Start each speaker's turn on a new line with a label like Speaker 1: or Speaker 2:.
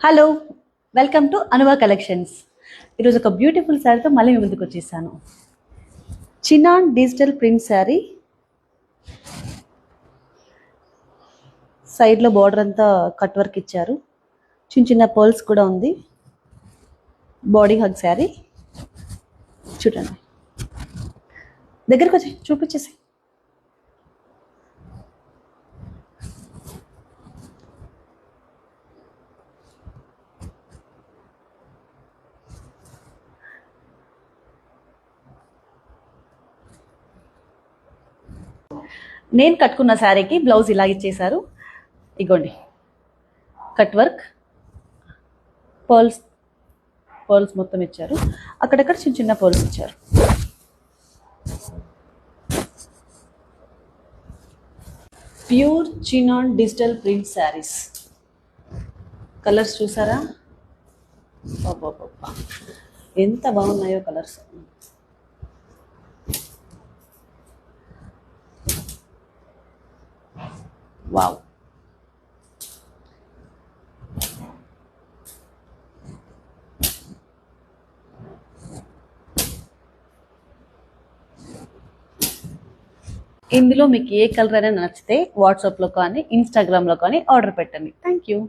Speaker 1: Hello, welcome to Anuva collections. ఈరోజు ఒక beautiful శారీతో మళ్ళీ మీ ముందుకు వచ్చేసాను. Chinon digital print sari. సైడ్లో బార్డర్ అంతా కట్ వర్క్ ఇచ్చారు, చిన్న చిన్న పర్ల్స్ కూడా ఉంది. బాడీ హగ్ శారీ చూడండి, దగ్గరకు వచ్చి చూపించేసి. నేను కట్టుకున్న శారీకి బ్లౌజ్ ఇలా ఇచ్చేసారు. ఇగోండి, కట్ వర్క్, పర్ల్స్ మొత్తం ఇచ్చారు. అక్కడక్కడ చిన్న చిన్న పర్ల్స్ ఇచ్చారు. Pure chinon digital print saris. Colours చూసారా, ఎంత బాగున్నాయో కలర్స్. వావ్, ఇందులో మీకు ఏ కలర్ అయినా నచ్చితే వాట్సాప్లో కానీ ఇన్స్టాగ్రామ్లో కానీ ఆర్డర్ పెట్టండి. Thank you.